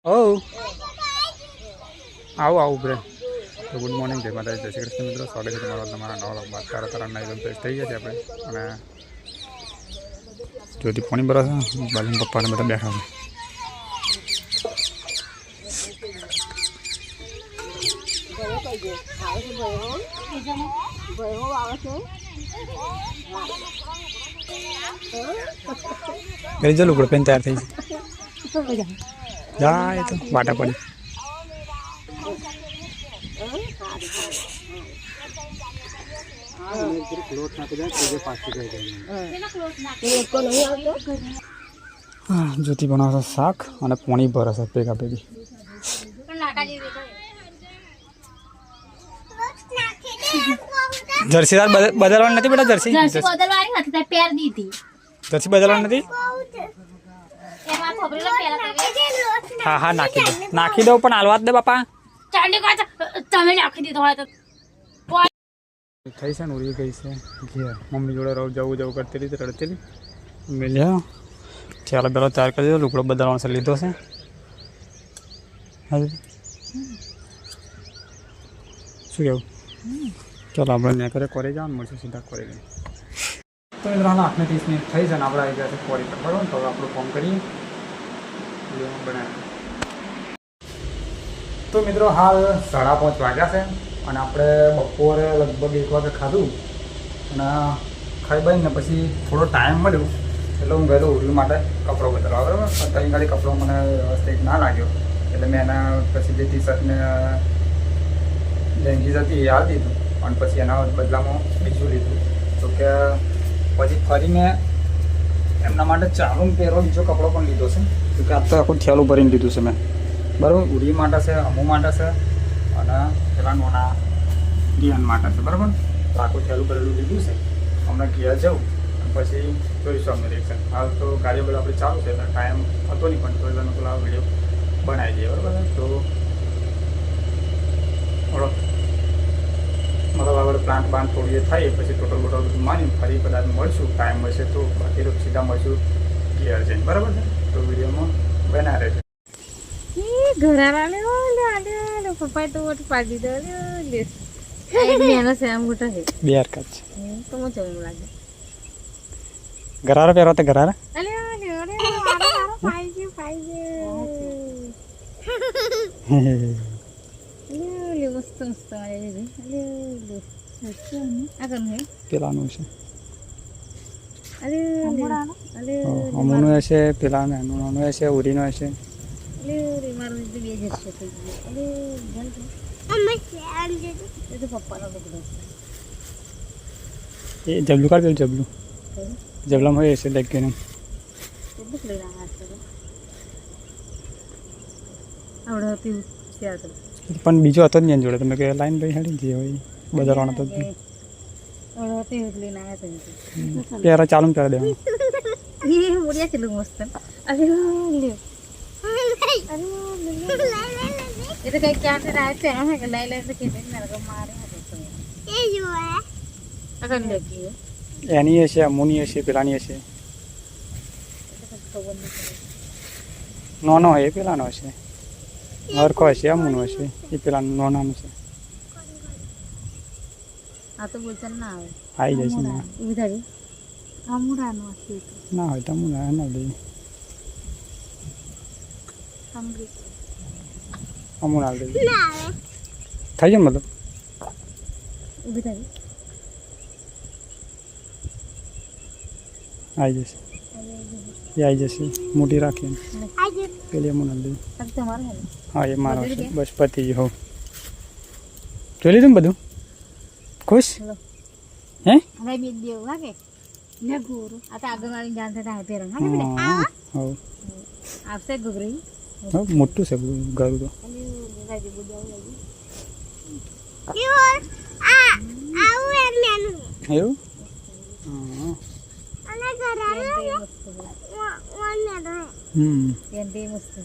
ઓ આવો બ્રે. તો good morning, જય માતાજી, જય શ્રી કૃષ્ણ મિત્રો. સ્વાગત છે તમારા નવા વ્લોગમાં. તારા એકદમ ફ્રેશ થઈ ગયા છે આપણે. અને જોથી પાણી ભરા છે, બાજુ પપ્પાને બધા બેઠા છે. કરી ચાલુ પડે પેન તૈયાર થઈ જાય તો વાટા પડી. જ્યોતિ બનાવશે શાક અને પાણી ભરે છે ભેગા ભેગી. જર્સી બદલવાની નથી બેટા. જર્સી બદલવાની નથી, પેર દીધી. જર્સી બદલવાની નથી. હા હા નાખી દો પણ હાલવા દે બાપા. તમે નાખી દીધો હોય તો થઈ છે ને. ઉડી ગઈ છે ઘેર. મમ્મી જોડે જવું કરતી હતી, રડતી હતી. મેલ્યા ચાલો પેલો તૈયાર કરી દીધો. લુકડો બદલવાનો છે, લીધો છે. શું કેવું? ચાલો આપણે ને કરે કોરી જવાનું મળશે સીધા કોરી ગઈ. તો મિત્રો 8 ને 30 મિનિટ થઈ છે ને આપણે આવી ગયા છે કોરી પર. બરાબર, તો આપણું ફોન કરીએ બનાવીએ. તો મિત્રો હાલ 5:30 વાગ્યા છે અને આપણે બપોરે લગભગ 1 વાગે ખાધું અને ખાઈ બનીને પછી થોડો ટાઈમ મળ્યો એટલે હું ગયેલો ઉર્વી માટે કપડો બદલવા. બરાબર, ત્યાં ખાલી કપડો મને વ્યવસ્થિત ના લાગ્યો એટલે મેં એના પછી જે ટી શર્ટને લેંગીસ હતી એ આપી દીધું અને પછી એના બદલામાં બીજું લીધું. તો કે પછી ફરીને એમના માટે ચાલુ પહેરો બીજો કપડો પણ લીધો છે. તો કે આ તો આખું થેલું ભરીને લીધું છે મેં. બરાબર, ઉડી માટે છે, અમુ માટે છે અને પેલા નોના ડિયાન માટે છે. બરાબર, તો આખું થેલું ભરેલું લીધું છે. હમણાં ઘેર જવું અને પછી જોઈશું અમને રિએક્શન. હાલ તો ગાડી બધું આપણે ચાલુ છે એટલે ટાઈમ હતો નહીં, પણ તો એનો પેલા વિડીયો બનાવી દઈએ. બરાબર, તો મતલબ આગળ પ્લાન્ટ બાંધ થોડી એ થાય પછી ટોટલ બોટલ બધું માની ફરી કદાચ મળશું, ટાઈમ મળશે તો. બાકી તો સીધા મળશું ઘેર જઈને. બરાબર છે, તો વિડીયોમાં બના રહેશે. પપ્પા તો વોટ પાડી દો લે. મેનો છે આમ મોટા છે. બે હરકત છે તો મો ચમ લાગે. ગરારા પહેરો તો ગરારા. અલે અરે મારો પાઈ લે મસ્ત આવે લે. આ કોણ હે? પેલાનું છે. અલે અમુનું હશે, પેલાનું એનું હશે, ઉરીનો હશે. અલે મારો બે જશે થઈ ગયો. અલે જલ્દી અમ્મા છે આમ જે તો પપ્પાનો બગડો છે. એ જબલું કાઢ પેલું જબલું. જબલામાં હોય હશે લાઈક કે નહીં. બુક લઈ રહ્યા છે આવડો હતી ત્યાં તો. પણ બીજો હતો જ નહીં જોડે. તમે કે લાઈન ભાઈ હાડી જે હોય બદલવાનો તો પહેરા ચાલુ કરી દેવાનું. એ મોડિયા ચલું મસ્ત. અરે લે એ તો કઈ ક્યાં से आए थे हैं कि ले ले से कितने मेरे को मारे हैं तो ये जो है अगर लगी है એની હશે, અમુની હશે, પેલાની હશે. નોનો હોય એ પેલાનો હશે, હરખો હશે અમુનો હશે એ પેલા નોનાનું છે. આ તો બોલતા ના આવે. આવી જાય છે ને ઉધારી અમુરાનો હશે ના હોય તો અમુના ના લઈએ. અમુના લઈએ થઈ જાય મતલબ. ઉધારી આવી જશે, એ આવી જશે. મોટી રાખીને પેલી અમુના લઈએ. હા એ મારો છે. બસ પતી ગયો. હો જોઈ લીધું ને બધું? ખુશ હે? હવે બે દેવ લાગે ને ગુરુ. આ તો આગળ વાળી જાન થતા પેરો હા બેટા. હો આપસે ગુગરી. હો મોટું છે ઘર તો. એવું મસ્ત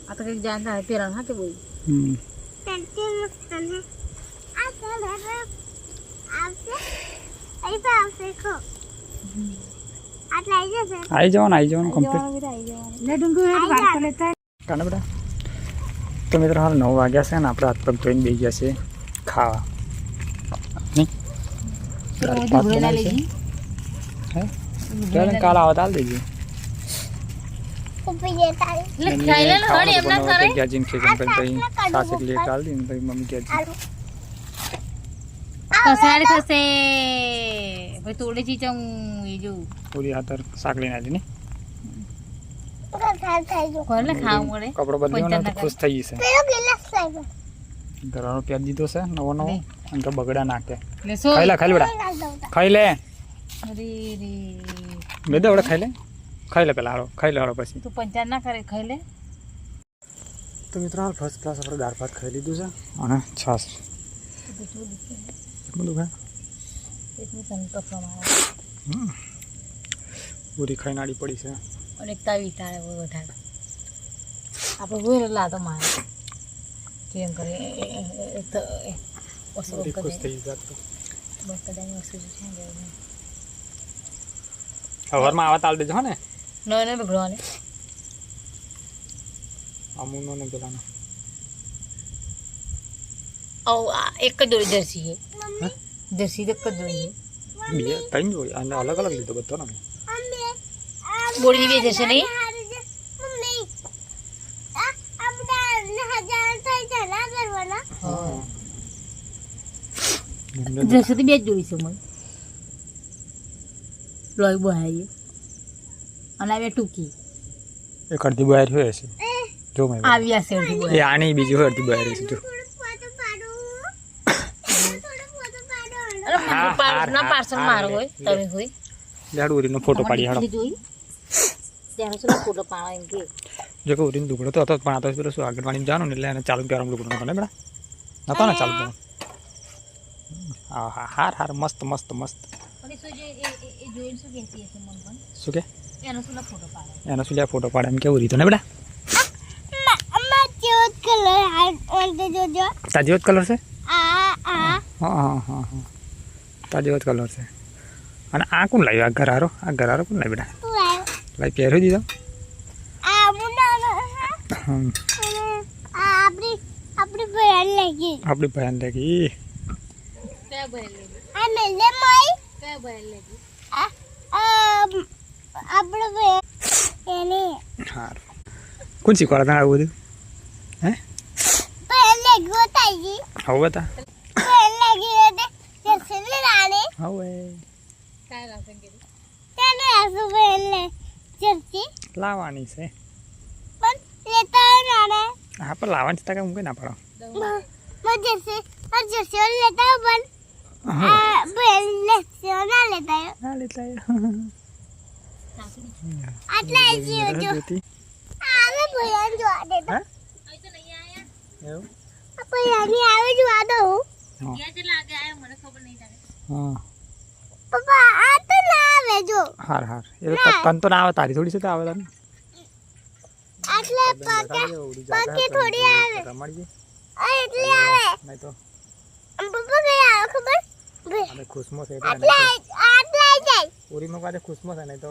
આ તો કઈક જાન થાય પેરા હા કે બોલ. આવી જવાનું કમ્પ્લીટ. કાના બેટા તો મિત્રો હાલ 9 વાગ્યા છે ને આપણે હાથ પગ ધોઈને બેસી ગયા છે ખાવા નહીં દાળ ભાત બનાવી છે હે ચાલ કાલ આવત હાલ દેજે જીન ખીચન પછી સાસી લે કાલ દી પછી મમ્મી કે ખસાડી થશે ભાઈ તોડે ચીચા હું એ જો પૂરી હાથર શાક લઈને આવી ને કોને ખાવ મળે કપડો બદલ્યો ને તો ખુશ થઈ જશે ઘરનો પ્યાજ દીધો છે નવો નવો અને તો બગડા નાખે ખાઈ લે ખાઈ લે અરે રે બે દે ખાઈ લે પેલા હારો ખાઈ લે હારો પછી તું પંચાયત ના કરે ખાઈ લે તો મિત્રો હાલ ફર્સ્ટ ક્લાસ આપણે દાળ ભાત ખાઈ લીધું છે અને છાશ બધું ખાય એટલું સંતોષ અમારા પૂરી ખાઈ નાડી પડી છે અને એક તાવી તારે વધારે આપણે હોય લાતો મારે કેમ કરે ઓછો ખુશ થઈ જાય બસ કદાચ ઓછું છે સવારમાં આવા તાલ દેજો હો ને નો ને બગડવાને અમુનો ને પેલાનો એક જ જોડી જર્સી છે જર્સી તો એક જ જોડી છે બે ત્રણ જોડી અને અલગ અલગ લીધો બધો ને બોડી બે જશે નહીં જર્સી તો બે જ જોડી છે મને લોહી બહારી અને હવે ટૂંકી એક અડધી બહાર હોય છે જો મેં આવ્યા છે અડધી એ આની બીજી હોય અડધી બહાર છે જો પાર્સલ મારો હોય તમે હોય લેડુરીનો ફોટો પાડી હાડો જોઈ ત્યાં શું ફોટો પાડો એમ કે જો કે ઉરીનો દુકડો તો હતો પણ આ તો પેલો શું આગળવાણી જાનો ને એટલે એને ચાલુ ગરમ લુકડો નતો ને બેડા નતો ને ચાલુ હા હા હાર હાર મસ્ત મસ્ત મસ્ત અને શું જે એ જોઈને શું કહેતી હશે મન પણ શું કે એનો શું ફોટો પાડો એનો શું ફોટો પાડે એમ કેવું રીતો ને બેડા તાજો કલર છે હા હા હા તાજો કલર છે અને આ કોણ લાવ્યું આ ગરારો કોણ લાવી બેટા લાવી પહેરી દીધો આપણી બહેન લાગી કોણ શીખવાડે તને આવું બધું હે હવે બતા હવે લાવવાની છે હા પણ લાવવાની છે હું કઈ ના પાડો ના લેતા હાર હાર એ તન તો ના આવે તારી થોડી છે તો આવે તને ખુશમો છે પૂરીમાં કાજે ખુશમો છે નહીં તો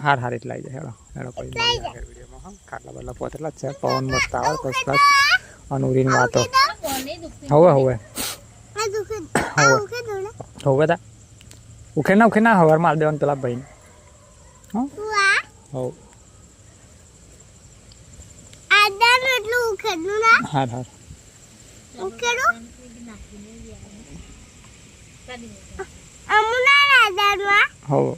હાર હાર એટલા આવી જાય હેડો હેડો કોઈ વિડીયોમાં ખાટલા બાટલા પોતેલા જ છે પવન મસ્ત આવે ફર્સ્ટ ક્લાસ અને ઉરીની વાતો હવે તા ઉખે ના હવાર માર દેવાનું પેલા ભાઈ હા હાર હાર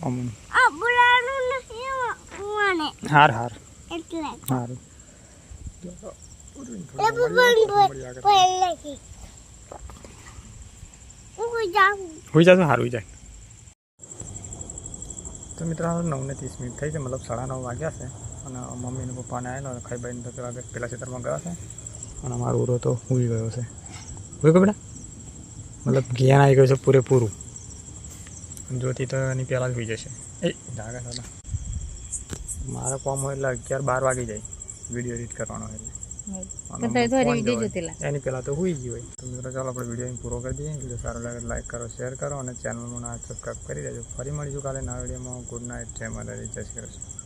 અમુન હાર હાર હાર હોઈ જશે સારું જાય તો મિત્રો 9:30 થઈ છે મતલબ 9:30 વાગ્યા છે અને મમ્મી ને પપ્પાને આવેલો ખાઈ બાઈને તો પેલા ખેતરમાં ગયા છે અને અમારો ઉરો તો ઉઈ ગયો છે ઉઈ ગયો બેટા મતલબ જ્ઞાન આવી ગયું છે પૂરેપૂરું જોતી તો એની પહેલાં જ હોઈ જશે એ જાગા સાદા મારા કોમ હોય એટલે 11-12 વાગી જાય વિડીયો એડિટ કરવાનો એટલે એની પહેલાં તો હોઈ ગઈ હોય તો મિત્રો ચાલો આપણે વિડીયો પૂરો કરી દઈએ વિડીયો સારો લાગે લાઈક કરો શેર કરો અને ચેનલનું નામ સબસ્ક્રાઈબ કરી દેજો ફરી મળીશું કાલે નવા વિડીયોમાં ગુડ નાઇટ જય માતાજી જય શ્રી કૃષ્ણ